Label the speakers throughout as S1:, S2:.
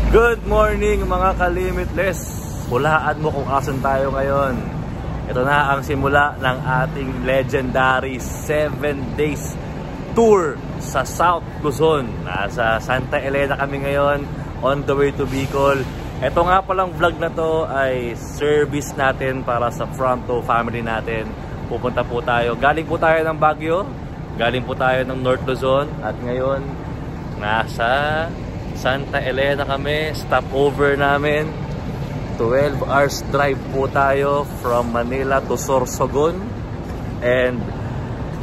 S1: Good morning mga ka-limitless. Hulaan mo kung asan tayo ngayon. Ito na ang simula ng ating legendary 7 days tour sa South Luzon. Nasa Santa Elena kami ngayon, on the way to Bicol. Ito nga palang vlog na to ay service natin para sa front row family natin. Pupunta po tayo. Galing po tayo ng Baguio. Galing po tayo ng North Luzon. At ngayon, nasa Santa Elena kami. Stopover namin. 12 hours drive po tayo from Manila to Sorsogon. And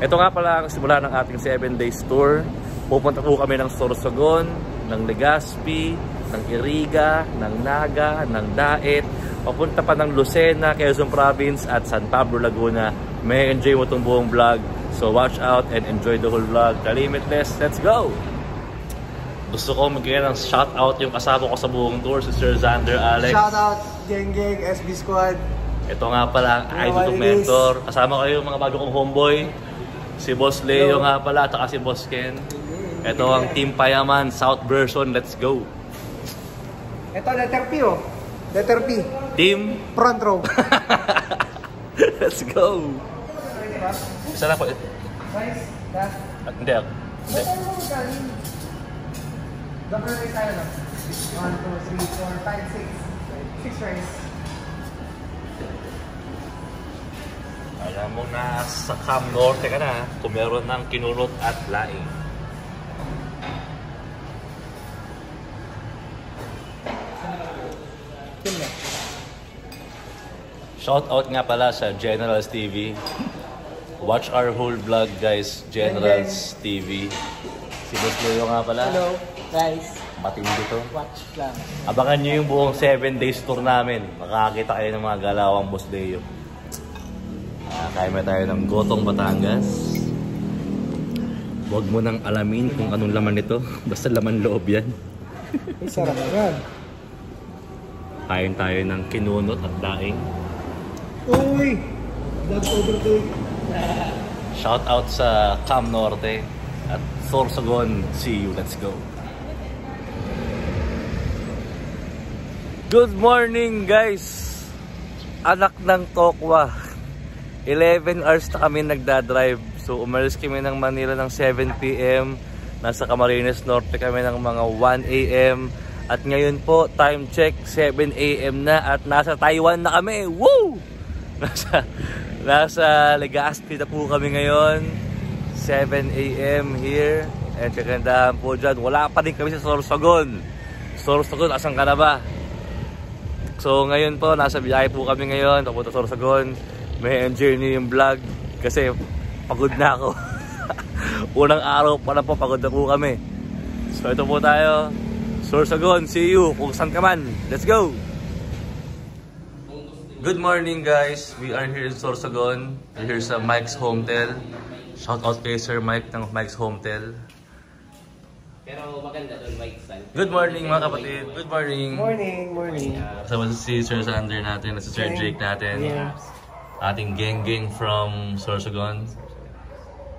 S1: ito nga pala ang simula ng ating 7 days tour. Pupunta po kami ng Sorsogon, ng Legazpi, ng Iriga, ng Naga, ng Daet. Papunta pa ng Lucena, Quezon Province at San Pablo, Laguna. May enjoy mo itong buong vlog. So watch out and enjoy the whole vlog. Ka-limitless, let's go! Gusto ko magiging ng shoutout yung kasama ko sa buong tour, si Sir Xander Alex.
S2: Shoutout, Geng Geng, SB Squad.
S1: Ito nga pala, idol mentor. Kasama kayo mga bago kong homeboy. Si Boss Leo nga pala, at si Boss Ken. Ito ang Team Payaman, South version, let's go!
S2: Ito, letter P oh. Letter P.
S1: Team?
S2: Front row.
S1: Let's go! Isa na po.
S2: Rice, last.
S1: Hindi.
S2: Double rice tayo lang. 1, 2, 3, 4, 5, 6. 6 rice.
S1: Alam mo na sa Cam Norte ka na kung meron ng kinunot at laing. Shout out nga pala sa Generals TV. Watch our whole vlog guys, Generals TV. Si Boss Leo nga pala.
S2: Hello guys.
S1: Matindi to.
S2: Watch lang.
S1: Abangan nyo yung buong 7 days tour namin. Makakakita kayo ng mga galawang Boss Leo. Kaya mo tayo ng Gotong Batangas. Huwag mo nang alamin kung anong laman nito. Basta laman loob yan.
S2: Ay, sarap yan.
S1: Kain tayo ng kinunot at daing.
S2: Uy! Vlog overtake.
S1: Shout out sa Cam Norte at Sorsogon. See you. Let's go. Good morning guys. Anak ng Tokwa. 11 hours na kami nagdadrive. So umalis kami ng Manila ng 7 PM. Nasa Camarines Norte kami ng mga 1 AM. At ngayon po, time check, 7 AM na at nasa Taiwan na kami. Woo! Nasa Legazpi na po kami ngayon. 7 AM here. And kagandahan po dyan, wala pa din kami sa Sorsogon. Sorsogon, asan ka na ba? So ngayon po, nasa biyahe po kami ngayon. Papunta sa Sorsogon. May enjoy niyo yung vlog kasi pagod na ako. Unang araw pa na po, pagod na po kami. So ito po tayo. Sorsogon, see you kung saan ka man. Let's go! Good morning guys. We are here in Sorsogon. We're here sa Mike's Hometel. Shout out kay Sir Mike ng Mike's Hometel.
S3: Pero maganda doon, Mike's.
S1: Good morning mga kapatid. Good morning.
S2: Morning.
S1: Kasama si Sir Xander natin, si Sir Jake natin. Ating geng from Sorsogon.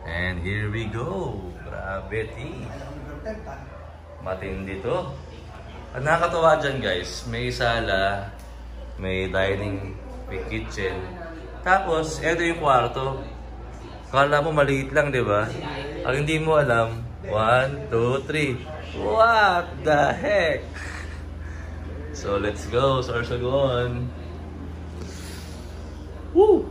S1: And here we go. Grabe, matindi to. At nakakatawa dyan guys, may sala, may dining, may kitchen. Tapos, eto yung kwarto. Kala mo maliit lang, di ba? Ang hindi mo alam, 1, 2, 3. What the heck? So, let's go, Sorsogon. Woo!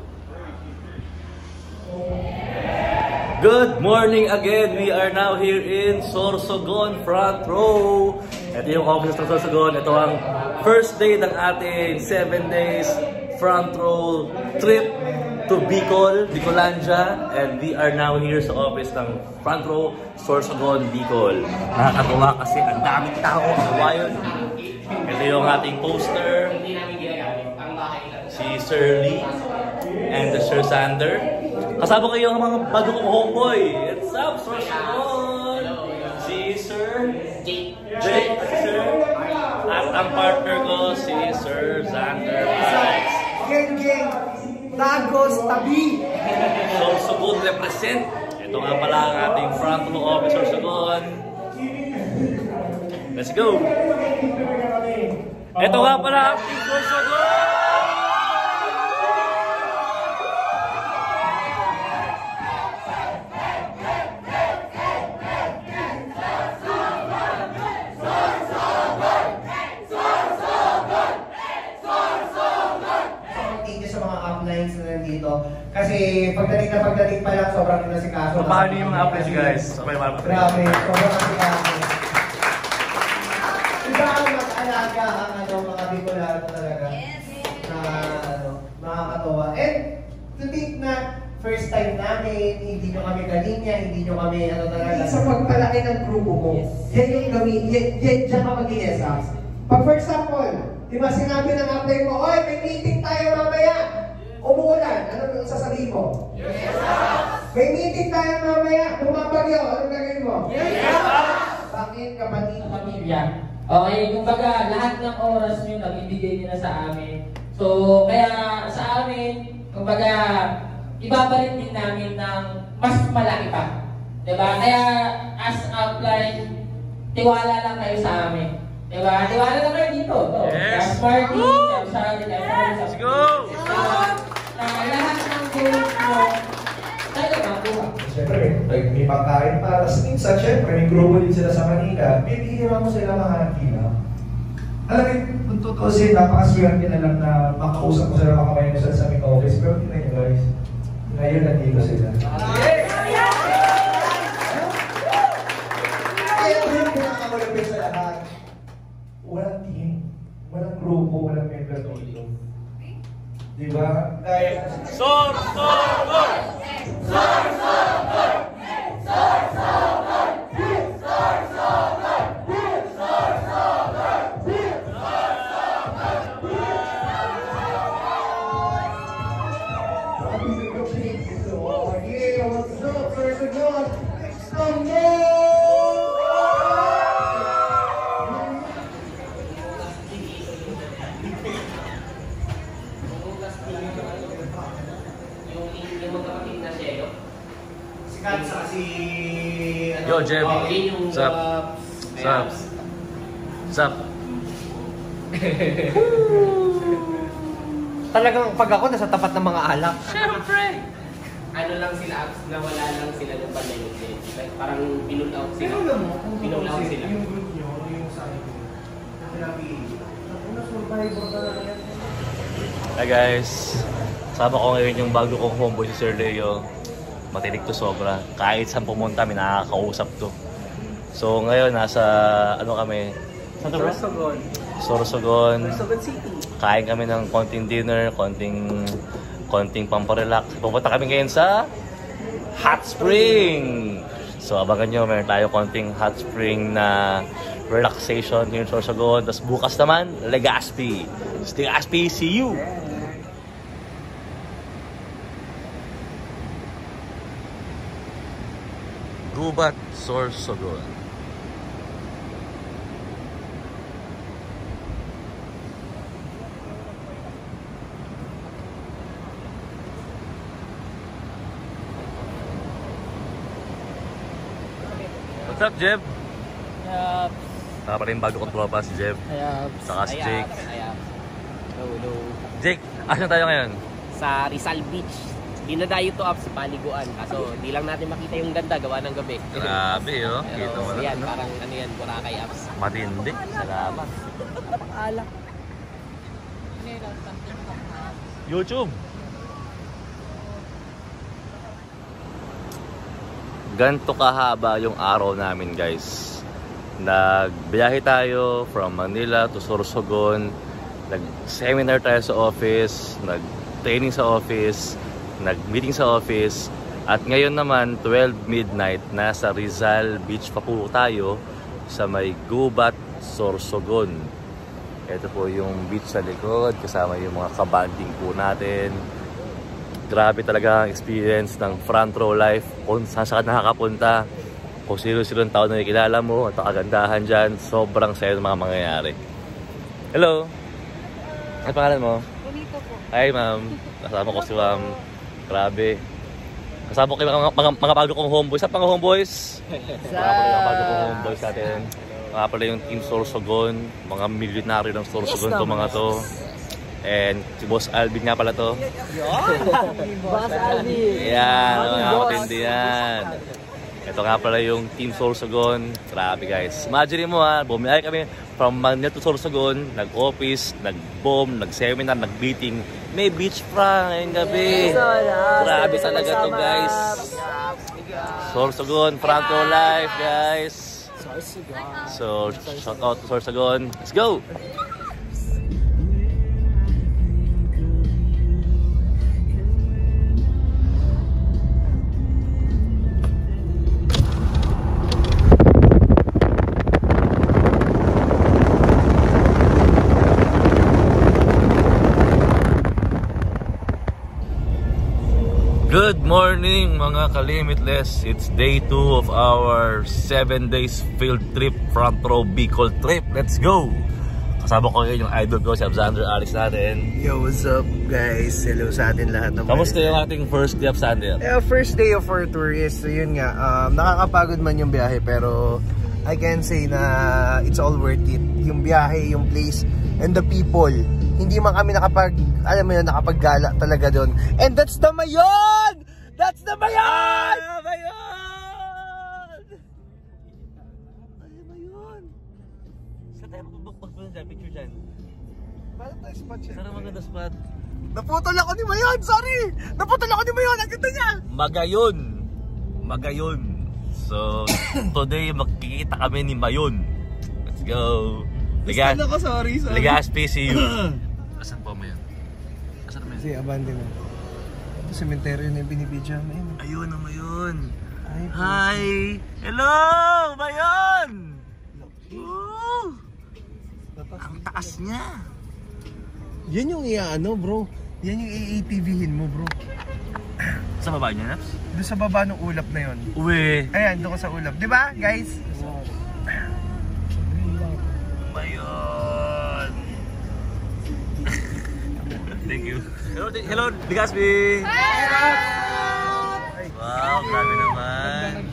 S1: Good morning again. We are now here in Sorsogon front row. Ito yung office ng Sorsogon. Ito ang first day ng ating 7 days front row trip to Bicol, Bicolandia. And we are now here sa office ng front row Sorsogon, Bicol. Nakakatawa kasi ang daming tao sa wayon. Ito yung ating poster. Si Sir Lee and the Sir Xander. Kasama kayo ang mga bagong homeboy. What's up, Sorsogon? Si Sir Jake, Sir. At ang partner ko, si Sir Xander Alex.
S2: Geng Geng, Tagos, Tabi.
S1: Sorsogon represent. Ito nga pala ang ating front row officer Sorsogon. Let's go! Ito nga pala ang Team Sorsogon!
S2: Kasi pagdating pa lang, sobrang nasikaso.
S1: So, paano yung mga uplines guys?
S2: Grabe, sobrang nasikaso. Iba ang mag-alaga ang mga Bicolano talaga. Nakakatawa. And to think na first time namin, hindi nyo kami kalinya, hindi nyo kami talaga. Sa pagpalaki ng grupo ko, yan yung gawin, yan dyan ka mag-iesa. Pag for example, di ba sinabi ng upline mo, oy, may meeting tayo mamaya. Umuulan, ano yung sasabihin mo? Yes! May meeting tayo mamaya, bumabagyo, anong gagawin mo? Yes! Bakit kapatid, pamilya?
S4: Okay, kumbaga lahat ng oras nyo nabibigay nyo na sa amin. So, kaya sa amin, kumbaga, ibabalik din namin ng mas malaki pa. Diba? Kaya, as upline, tiwala lang kayo sa amin. Diba? Tiwala lang kayo dito.
S1: Yes!
S4: Party, let's
S1: go!
S4: Lahat ng goals mo, tayo makuha.
S2: Siyempre, may pagkain para sa minsan, siyempre, may grupo din sila sa Manila, bibihira mo sila makakila. Alam mo, kung tutusin, napakaswerte na lang na makausap ko sila makamay mo sa aming office, pero tingnan nyo guys, ngayon nandito sila. Kaya ito yung pinakamalapit sa lahat. Walang team, walang grupo, walang member dito. Diba? Dahil...
S1: Sorsogon! Sorsogon! Sorsogon! Sorsogon! Yo, Jeff. Sup? Sup? Sup?
S2: Talagang pag ako nasa tapat ng mga alak.
S1: Siyempre!
S3: Ano lang sila, apps na wala lang sila ng pandemic. Like, parang pinull out sila. Pinull out sila.
S2: Yung group nyo, yung side nyo, sinabi, na-survivor ka na yan.
S1: Hi guys! Sama ko ngayon yung bago kong homeboy si Sir Leo. Matinig to sobra. Kahit saan pumunta, may nakakausap to. So ngayon, nasa, ano kami?
S2: Sorsogon.
S1: Sorsogon.
S2: Sorsogon City.
S1: Kain kami ng konting dinner, konting pamparelax. Pupunta kami ngayon sa Hot Spring! So abangan nyo, meron tayo konting Hot Spring na relaxation here in Sorsogon. Tapos bukas naman, Legazpi. Legazpi, see you! Gubat, Sorsogon. What's up, Jeb?
S4: Ayap.
S1: Saka pa rin bago kong tropa si Jeb.
S4: Ayap.
S1: Saka si Jake.
S3: Ayap. Hello.
S1: Jake, asan tayo ngayon?
S3: Sa Rizal Beach. Dinadayo to up sa paliguan. Kaso di lang natin makita yung ganda gawa ng gabi.
S1: Grabe, oh. Kita mo
S3: Yan,
S1: na.
S3: parang ano yan, Boracay apps.
S1: Matindi. Salamat.
S4: Alak.
S1: YouTube. Ganto kahaba yung araw namin, guys. Nagbiyahe tayo from Manila to Sorsogon. Nag-seminar tayo sa office, nag-training sa office, nag-meeting sa office. At ngayon naman, 12 midnight, nasa Rizal Beach pa po tayo sa may Gubat, Sorsogon. Ito po yung beach sa likod, kasama yung mga kabanding po natin. Grabe talaga ang experience ng front row life kung saan ka nakakapunta. Kung sino-sino ang tao na nakikilala mo at kagandahan dyan, sobrang saya ng mga mangyayari. Hello! Ano pangalan mo?
S5: Bonito po.
S1: Hi ma'am, kasama ko si ma'am. Grabe. Kasama ko kayo mga bago kong homeboys. Saan mga bago kong homeboys natin? Nga pala yung Team Sorsogon. Mga milyonaryo ng Sorsogon to mga to. And si Boss Alvin nga pala to.
S5: Boss Alvin!
S1: Yan, mga matindi yan. Ito nga pala yung Team Sorsogon. Grabe guys. Imagine mo ha, bumiyay kami from Manila to Sorsogon. Nag-office, nag-bomb, nag-seminar, nag-meeting. May beach prank ngayong gabi. Grabe talaga to guys. Sorsogon, Franco Life guys. So, shout out to Sorsogon. Let's go! Good morning mga ka-limitless. It's day 2 of our 7 days field trip, front row Bicol trip. Let's go! Kasama ko ngayon yung idol ko, si Absander Alex natin.
S2: Yo, what's up guys? Hello sa atin lahat naman.
S1: Kamusta yung ating first day, Absander?
S2: First day of our tour is, yun nga, nakakapagod man yung biyahe pero I can say na it's all worth it. Yung biyahe, yung place, and the people. Hindi man kami nakapaggala talaga doon. And that's the Mayon! That's the Mayon!
S1: Mayon! Mayon! Saan tayo magpapagpapag dyan? Picture dyan.
S2: Paano tayo spot siya?
S1: Saan ang maganda spot?
S2: Naputol ako ni Mayon! Sorry! Naputol ako ni Mayon! Ang ganda niya!
S1: Magayon! Magayon! So, today magkikita kami ni Mayon. Let's go!
S2: Ligas, sorry.
S1: Legazpi, see you. Asan po mo yun? Asan naman yun?
S2: Si abandon mo. Ito cemetery na yung binibidya mo yun.
S1: Ayun ang Mayon.
S2: Ay,
S1: hi! Hello! Mayon! Ang taas niya.
S2: Yan yung bro. Yan yung i-ATV-hin mo, bro.
S1: Sa baba niya, Naps?
S2: Doon sa baba ng ulap na yun.
S1: Uwe.
S2: Ayan, doon ka sa ulap. Diba, guys?
S1: Mayon! Thank you. Hello, Legazpi! Wow, grabe naman.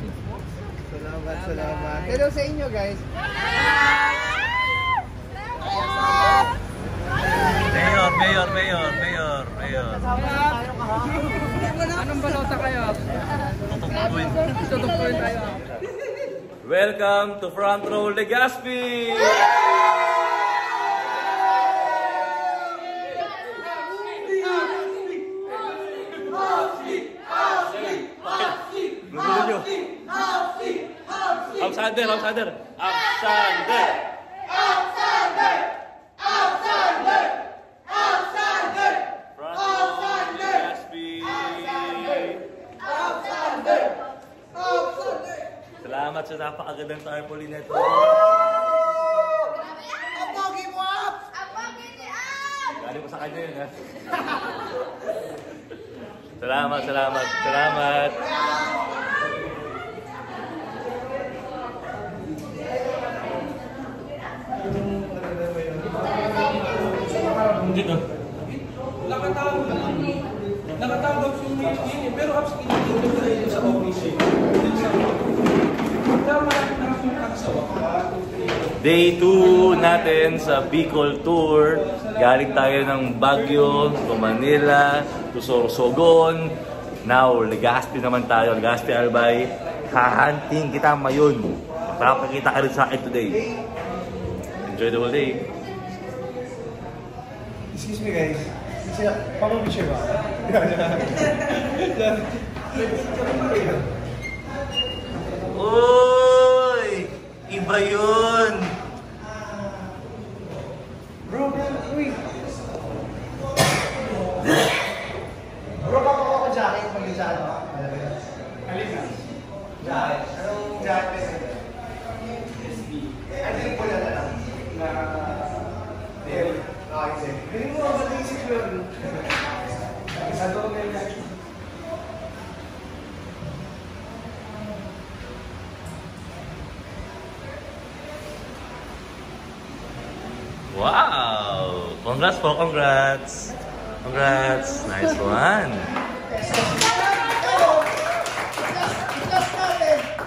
S2: Salamat. Hello sa inyo, guys. Mayor.
S5: Anong balota kayo? Tutukpuin tayo.
S1: Welcome to Front Row Legazpi! Absander! Salamat sa napakagandang tarpaulin nito. Galing mo sa kanya yun, ha? Salamat. Dito.
S5: Nakatawag yung meeting, pero haps kinitito sa office.
S1: Day 2 natin sa Bicol Tour. Galing tayo ng Baguio to Manila to Sorsogon. Now, Legazpi naman tayo. Legazpi Albay. Hahanting kita Mayon. Makakakita ka rin sa akin today. Enjoy the whole day.
S2: Excuse me, guys. Pamabitcher ba?
S1: Uy! Iba yun!
S2: Bro, uy! Bro, papakuha ko jacket pag yung saan ba? Alin na? Jacket? Anong jacket? Ay, din po yan lang. Na... Okay, galing mo, ba't isip yun? Isa doon ngayon.
S1: Wow! Congrats! Nice one!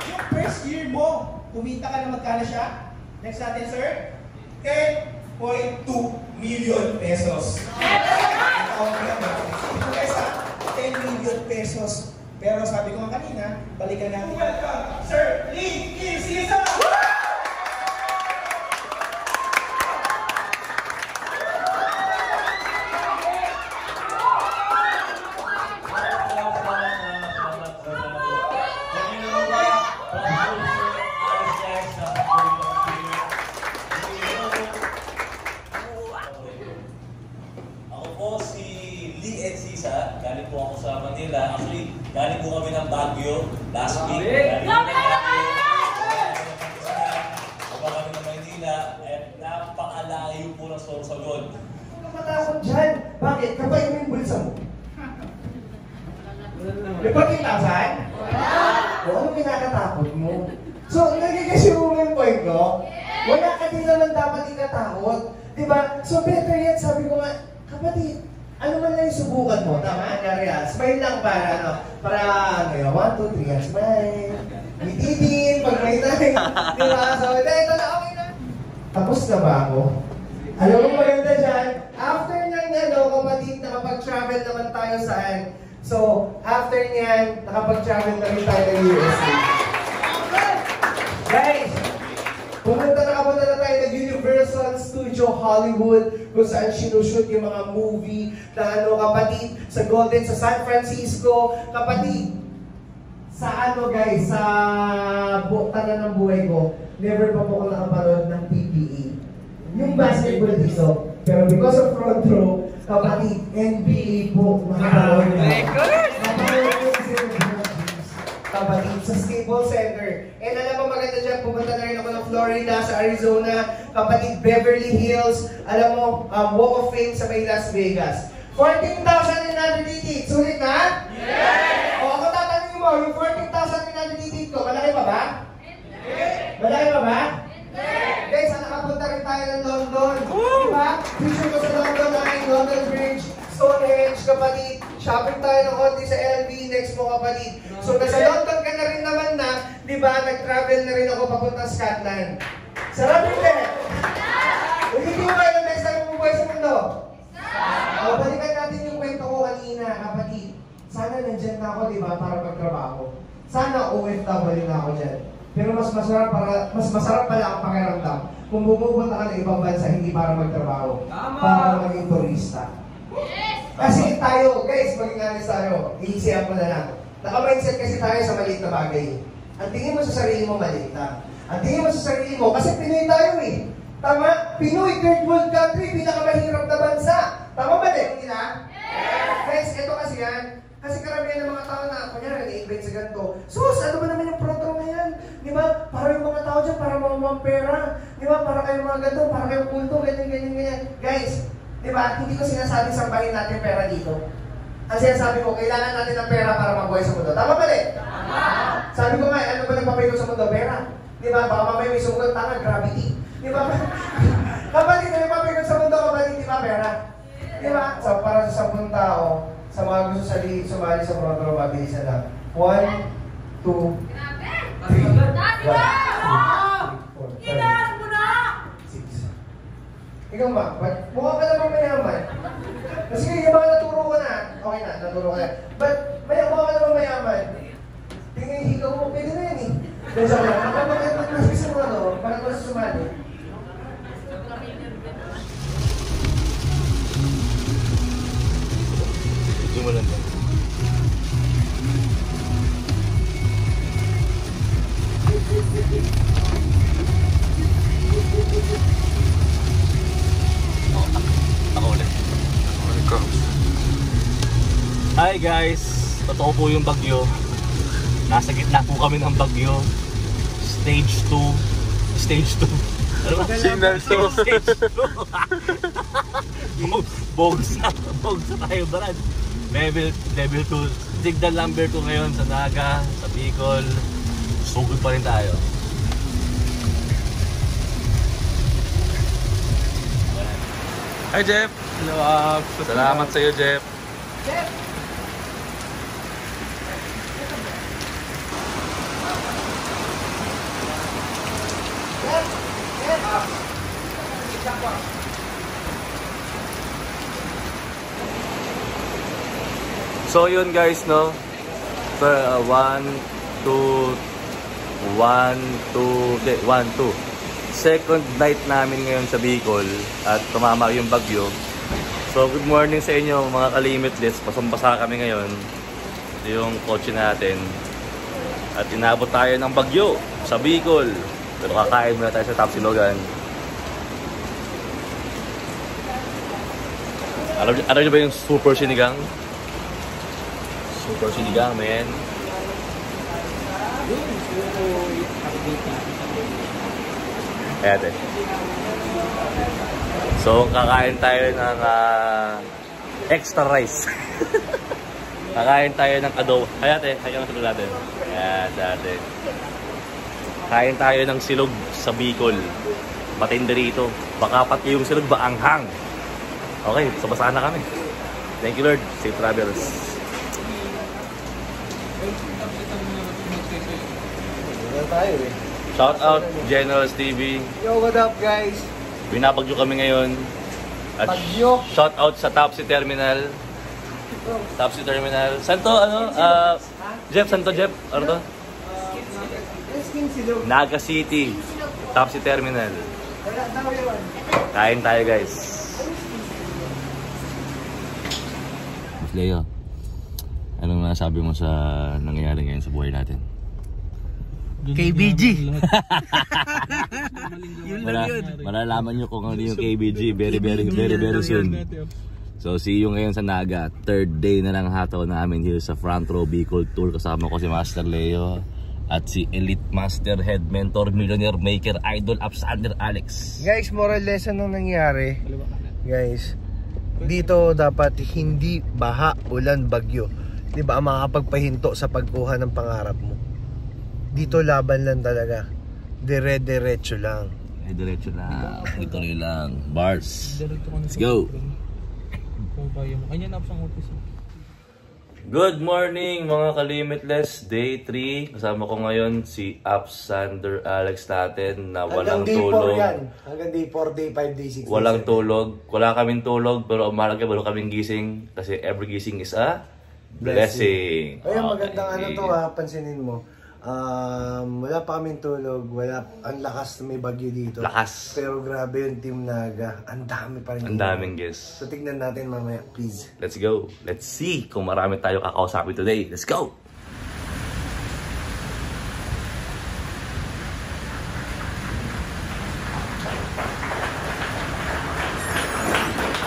S2: Yung first year mo, kumita ka na magkano siya? Next natin, sir. 10.2 million pesos. Guys, 10 million pesos. Pero sabi ko nga kanina, balikan natin. Sir Lee Kirsiza!
S1: Galing po ako sa Manila. Actually, galing po kami ng Baguio last week. Galing kami ng Manila at napakalayo po ng Sorsogon.
S2: Huwag ka matakot dyan. Bakit? Kapag yung bulsa mo. May pagkitasan? O ano kinakatakot mo? So, nagigasi mo yung point ko? Wala ka din naman dapat ikatakot. Diba? So, better yet, sabi ko nga, kapatid, ano man lang yung subukan mo, tama? Kaya, smile lang para, ano, para, ano yun, 1, 2, 3, smile. Mitidin, pag may time. Diba? So, ito na, okay na. Tapos na ba ako? Alam mo maganda dyan, after ng, ano, kapatid, nakapag-travel naman tayo saan? So, after nyan, nakapag-travel na rin tayo ng USA. Guys, pumunta na tayo ng Universal Studio Hollywood kung saan sinushoot yung mga movie na ano, kapatid, sa Golden, sa San Francisco, kapatid, sa ano guys, sa tanan ng buhay ko, never pa po ako nakapanood ng PPE. Yung basketball dito, pero because of front row, kapatid, NBA po, makapanood na. Kapatid, sa Staples Center. And alam mo maganda dyan, pumunta na rin ako ng Florida, sa Arizona, kapatid, Beverly Hills, alam mo, Walk of Fame sa may Las Vegas. 14,988, sulit na? Yes! O ako tatanungin mo, yung 14,988 ko, malaki pa ba? Hindi! Malaki pa ba? Hindi! Guys, nakapunta rin tayo ng London. Diba? Picture ko sa London na London Bridge, Stonehenge, kapatid. Shopping tayo ng konti sa LV, next mo kapatid. So nasa London ka na rin naman na, di ba, nag-travel na rin ako papunta sa Scotland. Sarap yung din! Hindi mo kayo next time bumubuhay sa mundo? O, balikan natin yung kwento ko kanina, kapatid. Sana nandyan na ako, di ba, para magtrabaho. Sana OFW na ako dyan. Pero mas masarap pala ang pakiramdam kung bumupunta ka ng ibang bansa, hindi para magtrabaho. Para maging turista. Kasi tayo, guys, maging honest tayo, iisiyan mo na lang. Naka-mindset kasi tayo sa maliit na bagay. Ang tingin mo sa sarili mo, maliit na. Ang tingin mo sa sarili mo, kasi Pinoy tayo eh. Tama? Pinoy, third world country, pinakamahirap na bansa. Tama ba din? Hindi na? Yes! Guys, ito kasi yan. Kasi karamihan ng mga tao na, kunyari, nag-invent sa ganito. Sus, ano ba naman yung program na yan? Di ba? Para yung mga tao dyan, para mga pera. Di ba? Para kayong mga ganito, para kayong kulto, ganyan. Guys, di ba? Hindi ko sinasabi sambahin natin pera dito. Ang sinasabi ko, kailangan natin ng pera para mabuhay sa mundo. Tama ba rin? Tama! Sabi ko nga, ano ba nagpapahirap sa mundo? Pera. Di ba? Baka mamaya may sumugot, tanga, gravity. Di ba? Kapatid, may papahirap sa mundo, kapatid, di ba? Pera. Di ba? So, para sa 10 tao, sa mga gusto sumali sa front row, mabilisan lang. 1, 2, 3, 1, 2, 3, 4, 5, 6. Ikaw ba? Mukha ka naman mayaman. Kasi yung mga naturo ko na, okay na, naturo ko na. But, mukha ka naman mayaman. Tingnan yung hikaw mo, pwede na yan eh. Dahil sa mga, napapagandang mo ano, parang ko sa sumali.
S1: Ito mo lang ba? Ako ulit. Hi guys! Totoo po yung bagyo. Nasa gitna po kami ng bagyo. Stage 2. Stage 2. Ano ba? Signal 2. Stage 2. Bogs na tayo, Brad. Level 2. Signal number 2 ngayon sa Naga, sa Bicol. Sugod pa rin tayo. Hi Jeff! Hello, salamat sa iyo, Jeff.
S2: Jeff! Jeff!
S1: So yun guys, no? So, 1, 2. Second night namin ngayon sa Bicol at tumama yung bagyo. So good morning sa inyo mga kalimitless. Basang-basa kami ngayon. Ito yung kotse natin. At inabot tayo ng bagyo sa Bicol. Pero kakain muna tayo sa Tapsilogan. Alam niyo ba yung super sinigang? Super sinigang, man. Ayan. So, kakain tayo ng extra rice. Kakain tayo ng adobo. Hayate, hayang silog natin. Ayan, dati. Kain tayo ng silog sa Bicol. Matindi rito. Baka pati yung silog ba anghang. Okay, so basahan na kami. Thank you Lord. Safe travels.
S2: Tayo eh.
S1: Shout out Generals TV.
S2: Yo, what up guys?
S1: Binabagyo kami ngayon. At
S2: Bagyo.
S1: shout out sa Tapsi Terminal. Tapsi Terminal. Saan to? Ano? Jeff, saan to Jeff? Ano to? Naga City. Tapsi Terminal. Kain tayo guys. Leo, anong nasabi mo sa nangyayari ngayon sa buhay natin?
S2: KBG.
S1: Malalaman nyo kung ano yung KBG very soon. So see you ngayon sa Naga. Third day na lang hataw namin here sa Front Row Bicol Tour. Kasama ko si Master Leo at si Elite Master Head Mentor Millionaire Maker Idol Absander Alex.
S2: Guys, moral lesson nung nangyari. Guys, dito dapat hindi baha, ulan, bagyo. Di ba makakapagpahinto sa pagkuha ng pangarap mo? Dito laban lang talaga. Dire-diretso lang.
S1: Diretso lang. Ituloy lang. Bars. Let's go. Good morning mga kalimitless. Day 3. Kasama ko ngayon si Absander Alex natin na walang tulog.
S2: Hanggang day 4, day 5, day 6.
S1: Walang tulog. Wala kaming tulog pero umalaga wala kaming gising. Kasi every gising is a blessing.
S2: Kaya magandang ano to ha, pansinin mo. Wala pa kaming tulog, ang lakas na may bagyo dito.
S1: Lakas.
S2: Pero grabe yung Team Naga, ang dami pa rin.
S1: Ang daming guests.
S2: So tignan natin mamaya, please.
S1: Let's go. Let's see kung marami tayo kakausapin today. Let's go!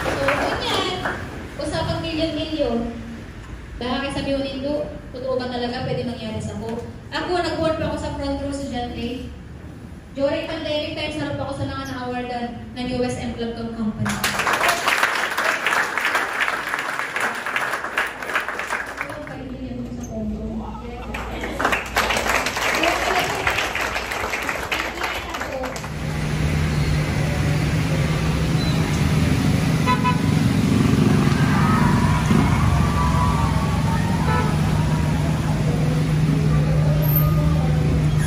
S6: So, ganyan. Usapang milyon-milyon. Baka kayo sabihin nindo, totoo ba talaga pwede mangyari sa ko? Ako, nag-board pa ako sa front row estudyante. During pandemic times, harap ako sa mga na-awardan ng US Emplacom Company.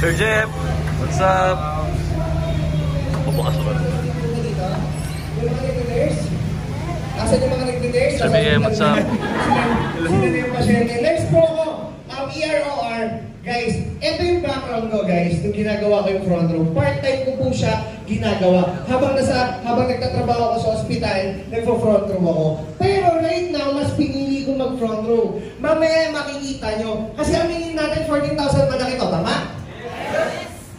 S1: Sir Jeff, what's up? Pabukas ako.
S2: Asan yung mga nagtitest?
S1: Sir BM, what's up?
S2: Sino na yung pasyente? Next po ako, EROR. Guys, ito yung background ko guys, nung ginagawa ko yung front row. Part-time ko po siya ginagawa. Habang nagtatrabaho ako sa ospital, nagpo-front row ako. Pero right now, mas pinili ko mag-front row. Mamaya makikita nyo. Kasi aminin natin 14,000 malaki to, tama?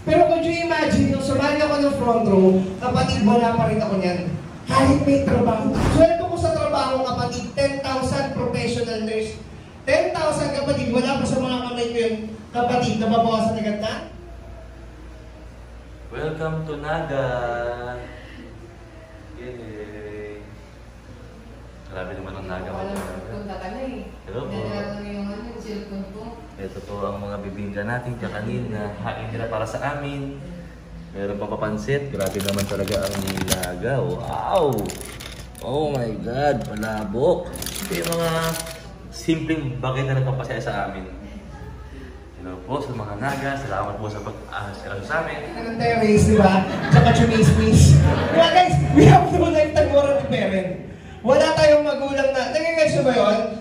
S2: Pero could you imagine, nung sumali ako ng front row, kapatid, wala pa rin ako niyan. Kahit may trabaho. Sweldo ko sa trabaho, kapatid, 10,000 professional nurse. 10,000 kapatid, wala pa sa mga kamay ko yun. Kapatid, nababawasan agad na?
S1: Welcome to Naga. Yay! Grabe naman ang Naga.
S6: Punta ka na eh.
S1: Hello po.
S6: Nanalo na yung cellphone ko.
S1: Ito po ang mga bibingka natin kakanin na hain nila para sa amin. Meron pa papansit. Grabe naman talaga ang nilaga. Wow! Oh my God! Palabok! Ito yung mga simpleng bagay na nagpapasaya sa amin. You Hello po sa mga naga. Salamat po sa pag-aasikaso sa amin.
S2: Anong terrace, di ba? Tsaka chumis-mis. Kaya guys, we have no lifetime moral parent. Wala tayong magulang na, nagigayso ba yun?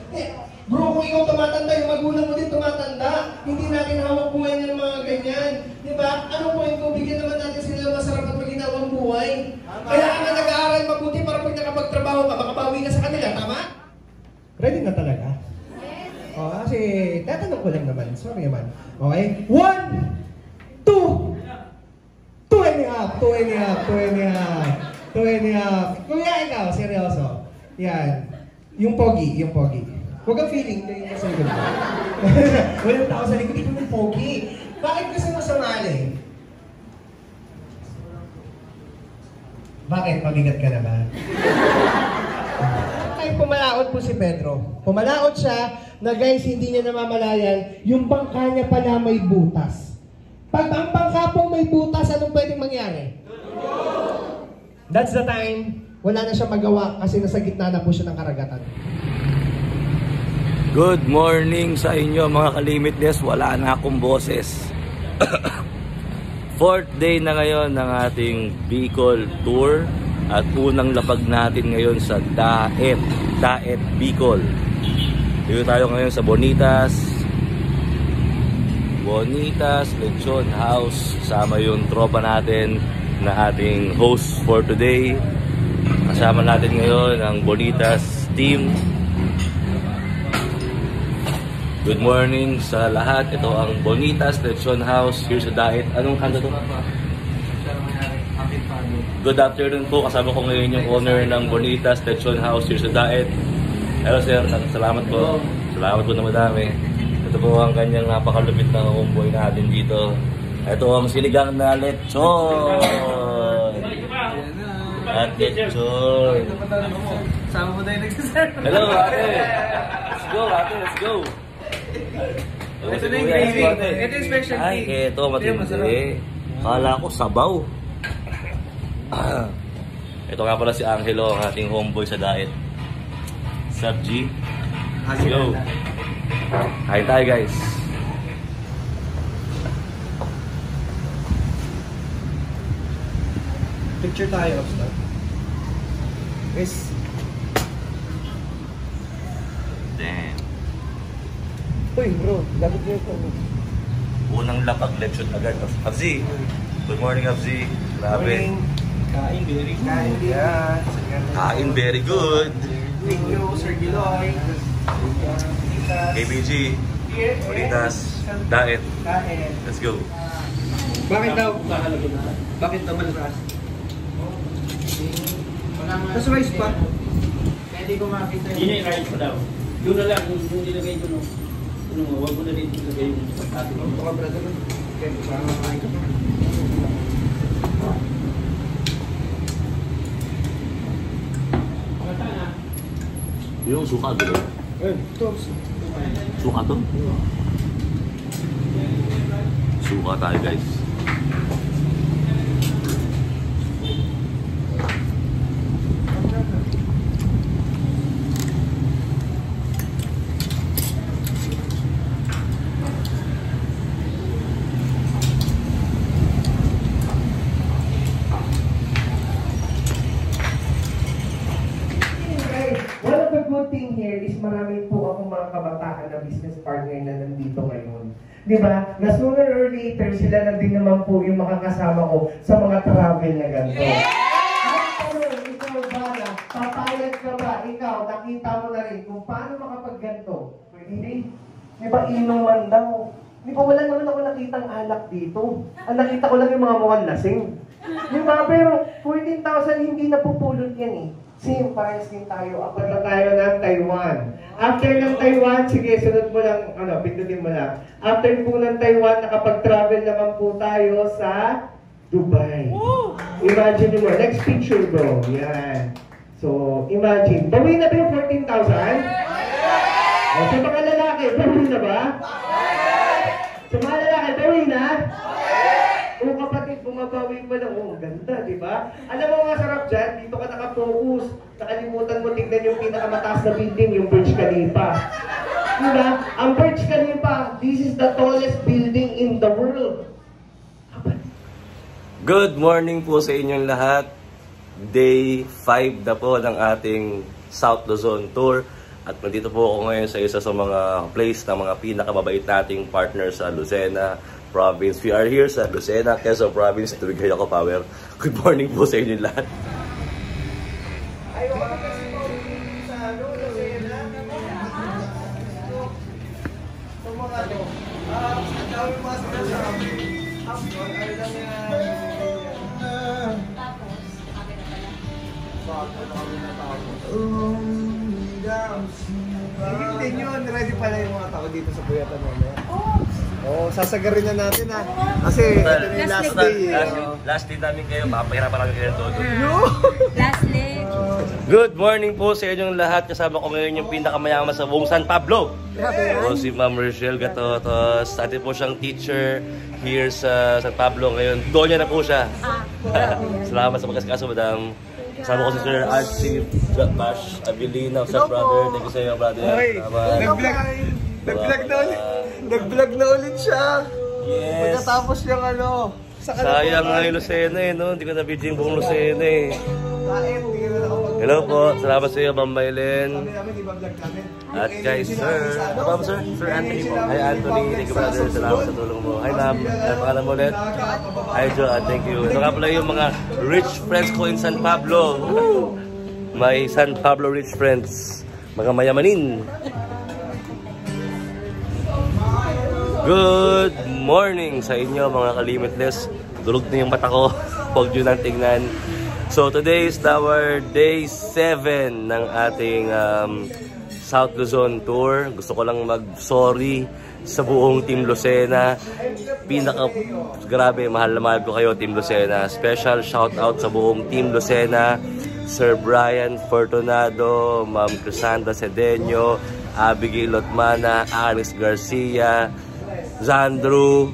S2: Bro, kung ikaw tumatanda, yung magulang mo din tumatanda. Hindi natin hawak buhay ng mga ganyan. Di ba? Anong point ko? Bigyan naman natin sila masarap at maginawang buhay. Kaya nga nag-aaral mabuti para pag nakapagtrabaho ka, makabawi ka sa kanila. Tama? Ready na talaga? Oh, kasi tatanong ko lang naman. Sorry naman. Okay? 1, 2, 2 and a half, 2 and a half, 2 and a half, 2 and a half. Kuya, ikaw, seryoso. Yan. Yung pogi, yung pogi. Huwag ang feeling na yung nasa likod mo. Walang tao sa likod, ikaw yung pogi. Bakit gusto mo sumali? Bakit? Mabigat ka na ba? Kahit pumalaot po si Pedro. Pumalaot siya na guys, hindi niya namamalayan, yung bangka niya pala may butas. Pag ang bangka pong may butas, anong pwedeng mangyari? That's the time, wala na siya magawa kasi nasa gitna na po siya ng karagatan.
S1: Good morning sa inyo mga kalimitless. Wala na akong boses. 4th day na ngayon ng ating Bicol Tour. At unang lapag natin ngayon sa Daet Bicol. Dito tayo ngayon sa Bonitas Lechon House. Kasama yung tropa natin na ating host for today. Kasama natin ngayon ang Bonitas team. Good morning sa lahat. Ito ang Bonitas Lechon House here sa Daet. Anong kanta to? Good afternoon po. Kasama ko ngayon yung owner ng Bonitas Lechon House here sa Daet. Hello sir, salamat po. Salamat po na madami. Ito po ang kanyang napakalupit na homeboy natin dito. Ito ang sinigang na lechon. At lechon.
S5: Sama mo tayo nagsaserve.
S1: Hello ate. Let's go ate, let's go.
S5: Ito na yung gravy. Ito yung specialty.
S1: Ay, ito matindi. Kala ko sabaw. Ito nga pala si Angelo, ang ating homeboy sa Daet. Sup G? Let's go. Kain tayo guys.
S2: Picture tayo, Upstart. Guys.
S1: Damn.
S2: Uy bro, dapat nyo ito.
S1: Unang lapag lechon agad. Abzi. Good morning Abzi. Grabe.
S5: Kain, very good.
S1: Kain very good.
S5: Thank you, Sir Giloy.
S1: KBG. Bonitas. Daet. Let's go.
S2: Bakit daw? Bakit daw malasas? Tapos rice pa?
S5: Pwede ko makita yun. Yun yung rice pa daw. Yun na lang, yung nilagay ko no. Huwag mo na dito ilagay yung pagkati.
S2: Ito ka brother. Okay, saan makain ka pa?
S1: Yung suka dito.
S2: Ito.
S1: Suka to? Suka tayo guys.
S2: Marami po akong mga kabataan na business partner na nandito ngayon. Di ba? Na sooner or later, sila na din naman po yung makakasama ko sa mga travel na ganito. Ikaw ba na, papayag ka ba? Ikaw, nakita mo na rin kung paano makapagganto. Hindi. Di ba, inom man daw. Di ba, wala naman ako nakitang alak dito. Ang nakita ko lang yung mga mukhang lasing. Di ba? Pero 14,000 hindi napupulot yan eh. Same, parehas din tayo. Apat na tayo ng Taiwan. After ng Taiwan, sige, sunod mo lang, pindutin mo lang. After po ng Taiwan, nakapag-travel naman po tayo sa Dubai. Imagine mo, next picture bro. Yan. So, imagine. Bawi na ba yung 14,000? O, sa mga lalaki, bawi na ba? Sa mga lalaki, bawi na? O kapatid, bumabawi pa lang. Oh, ganda, di ba? Alam mo nga sarap dyan, dito ka nakafocus. Nakalimutan mo tignan yung pinakamataas na building, yung Burj Khalifa. Diba? Ang Burj Khalifa, this is the tallest building in the world.
S1: Good morning po sa inyong lahat. Day 5 na po ng ating South Luzon Tour. At nandito po ako ngayon sa isa sa mga place na mga pinakamabait nating partners sa Lucena Province. We are here sa Lucena, Quezon Province. Tubigay ako power. Good morning po sa inyong lahat.
S2: Hindi yun, ready pala yung mga tao dito sa Puyatan mamaya. Oo, sasagarin na natin ha. Kasi ito na yung last day.
S1: Last day namin kayo, makapahirapan namin kayo todo.
S6: Last leg.
S1: Good morning po sa inyong lahat. Kasama ko ngayon yung pinakamayaman sa buong San Pablo. O si Ma'am Rochelle Gatotos. Dati po siyang teacher here sa San Pablo ngayon. Donya na po siya. Salamat sa pagkasikaso, madam. Kasama ko si Sir Archie Bash Abilina, sa brother. Thank you sa iyo, brother.
S2: Nag-vlog na ulit siya.
S1: Yes.
S2: Pagkatapos yung ano.
S1: Sayang nga yung Lucena eh, no? Hindi ko na-video yung buong Lucena eh. Hello po, salamat sa iyo, Ma'am Mylene. At kay Sir, ano ba Sir? Sir Anthony po. Hi Anthony, thank you brother, salamat sa tulong mo. Hi ma'am, ano pangalan mo ulit? Hi Joe, thank you. Ito nga pala yung mga rich friends ko in San Pablo. My San Pablo rich friends, mga mayamanin. Good morning sa inyo mga ka-limitless. Dulog na yung mata ko, huwag nyo nang tingnan. So today is our day 7 ng ating South Luzon Tour. Gusto ko lang mag-sorry sa buong Team Lucena. Grabe, mahal na mahal ko kayo Team Lucena. Special shout out sa buong Team Lucena. Sir Brian Fortunado, Ma'am Crisanda Cedeño, Abigail Lotmana, Aris Garcia, Zandru,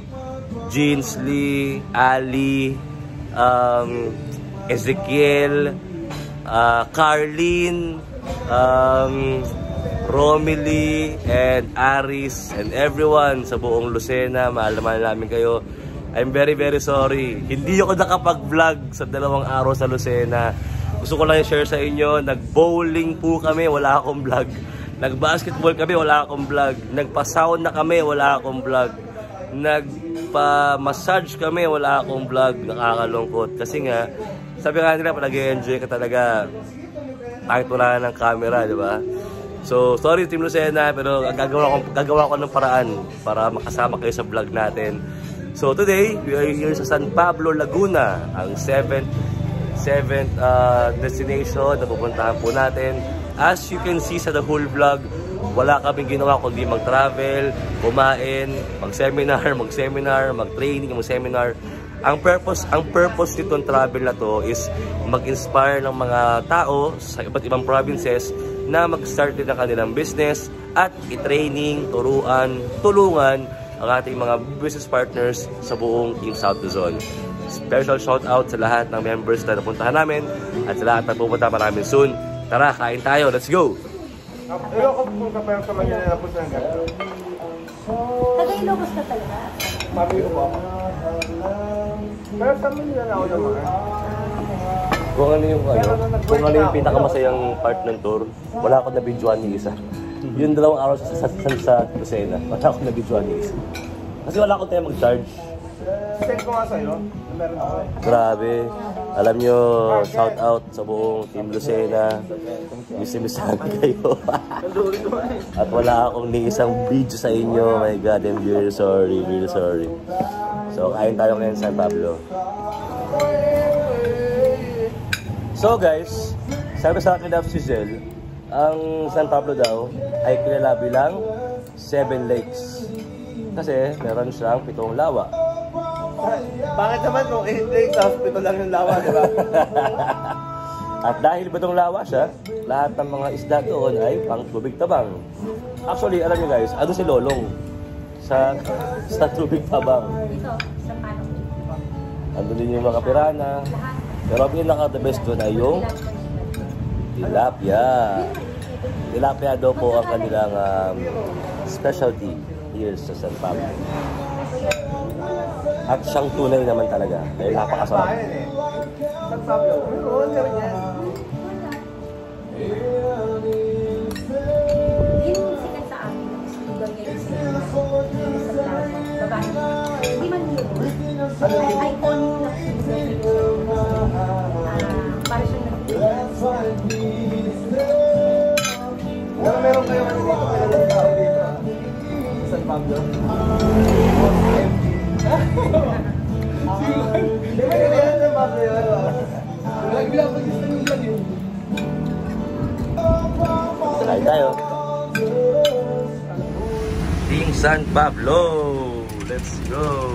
S1: Jeans Lee, Ali, Ezekiel, Carlene, Romilly, and Aris, and everyone sa buong Lucena. Mahal na mahal namin kayo. I'm very sorry. Hindi ako nakapag-vlog sa 2 araw sa Lucena. Gusto ko lang i-share sa inyo. Nag-bowling po kami, wala akong vlog. Nag-basketball kami, wala akong vlog. Nagpa-sound na kami, wala akong vlog. Nagpa-massage kami, wala akong vlog. Nakakalungkot. Kasi nga, sabi nga nila, nag-enjoy ka talaga. Kahit wala ng camera, di ba? So, sorry Team Lucena, pero gagawa ko ng paraan para makasama kayo sa vlog natin. So, today, we are here sa San Pablo, Laguna. Ang 7th destination na pupuntahan po natin. As you can see sa the whole vlog, wala kaming ginawa kundi mag-travel, kumain, mag-seminar, mag-training, mag-seminar. Ang purpose nitong travel na to is mag-inspire ng mga tao sa iba't ibang provinces na mag-start din ng kanilang business at i-training, tulungan ang ating mga business partners sa buong Team South Luzon. Special shout out sa lahat ng members na napuntahan namin at sa lahat na pupunta pa namin soon. Tara, kain tayo. Let's go!
S2: Ilocos po ka pero sa Manila na po sa ganito.
S6: Taga-Ilocos ka talaga?
S2: Mami ko po ako. Pero sa Manila na ako naman.
S1: Kung ano yung pinakamasayang part ng tour, wala akong nabidyoan ni isa. Yung 2 araw sa Lucena, wala akong nabidyoan ni isa. Kasi wala akong tayo mag-charge.
S2: Send ko nga sa'yo. Meron ako.
S1: Grabe. Alam nyo, shout out sa buong Team Lucena. Missimisahan kayo. At wala akong ni isang video sa inyo. My God, I'm really sorry. Really sorry. So, kain tayo ngayon sa San Pablo. So guys, sabi sa akin daw si Giselle, ang San Pablo daw ay kilala bilang 7 lakes. Kasi meron siyang 7 lawa.
S2: Bakit naman kung 8 days sa hospital lang yung lawa, di ba?
S1: At dahil batong lawa siya, lahat ng mga isda doon ay pang tubig tabang. Actually, alam niyo guys, ano si Lolong sa tubig tabang?
S6: Dito, sa Panong.
S1: Ando din yung mga pirana. Pero ang pinaka-the best doon ay yung tilapia. Tilapia daw po ang kanilang specialty here sa San Pablo. At siyang tunay naman talaga. Dahil napakasarap.
S2: San Pablo. Meron yan.
S7: Yung sikat sa amin, lugar niya yung sa babae. Hindi man yun. Iconic na para siyang
S2: Meron kayo kasi dito kailangan tao dito. San Pablo. Di ba kailangan San Pablo yun? Bilang pag-gusto nyo lang yun.
S1: Try tayo. Team San Pablo. Let's go.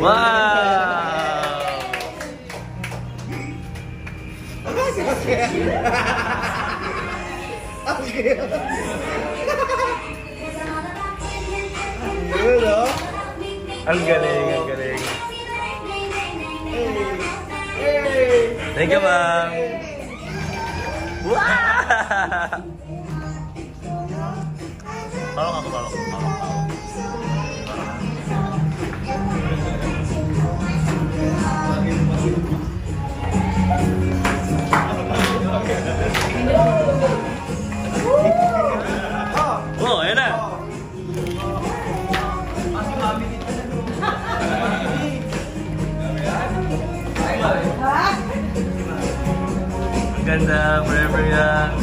S1: Wow! Ang galing, ang galing. Thank you, ma'am. Wow! Parang ako. Oh, ayan na. Ang ganda, forever yan.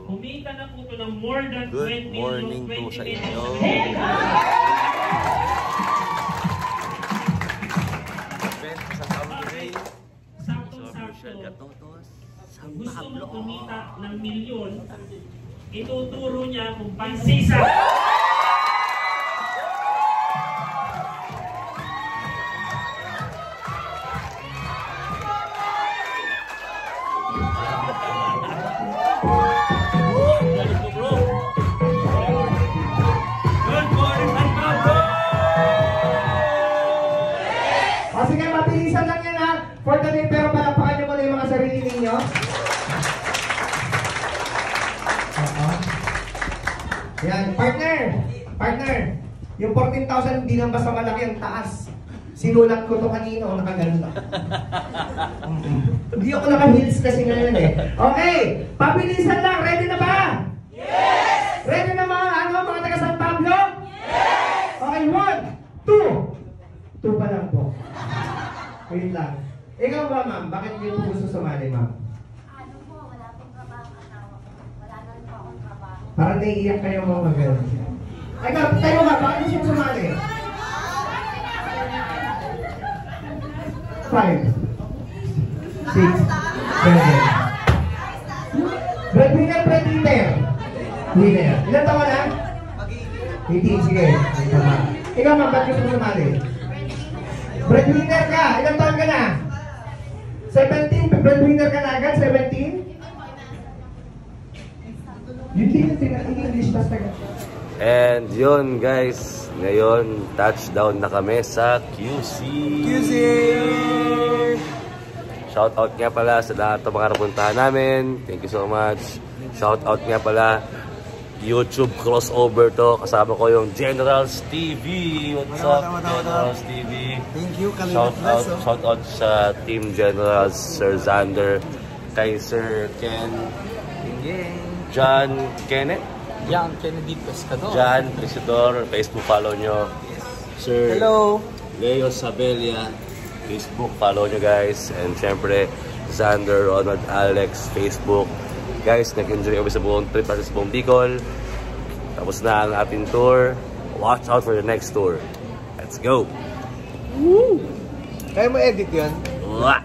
S5: Kumita na po ito ng more than 20
S1: Good morning po sa inyo. Sa Pablo Day.
S5: Saktong-sakto. Gusto mo kumita ng milyon, ituturo niya kung pansisa.
S2: Sige, mabilisan lang yan ha. For the day, pero palapakan nyo muna yung mga sarili ninyo. Yan, partner. Yung 14,000 hindi lang basta malaki ang taas. Sinulat ko to kanino, nakaganda. Hindi ako naka-heels kasi ngayon eh. Okay, pabilisan lang. Ready na ba? Yes! Ready na mga taga San Pablo? Yes! Okay, 1, 2. 2 pa lang po. Wait lang. Ikaw ba, ma'am? Bakit hindi po gusto sumali, ma'am?
S7: Ano po, wala pong trabaho asawa ko. Wala na rin po akong trabaho.
S2: Parang naiiyak kayo mga mag-girl. Ay, tayo ba? Bakit gusto mo sumali? 5, 6, 7. Breadwinner. Winner. Ilan taon na? 18, sige. Ikaw, ma'am, bakit gusto mo sumali? Breadwinner ka! Ilang taon ka na? 17? Breadwinner ka na agad? 17? Hindi na English basta ka.
S1: And yun guys, ngayon touchdown na kami sa QC. Shout out nga pala sa lahat ng mga napuntahan namin. Thank you so much. Shout out nga pala YouTube crossover to. Kasama ko yung Generals TV. What's up, Generals TV?
S2: Thank you,
S1: Shout out sa Team Generals, Sir Xander, kay Sir Ken, John Kenneth,
S8: John Kennedy Pescador.
S1: John Pescador, Facebook follow nyo. Sir
S8: Hello.
S1: Leo Sabelia, Facebook follow nyo guys. And syempre Xander, Ronald, Alex, Facebook. Guys, nag-enjoy kami sa buong trip natin sa buong Bicol. Tapos na ang ating tour. Watch out for the next tour. Let's go!
S2: Woo! Kaya mo edit yan?
S1: Mwah!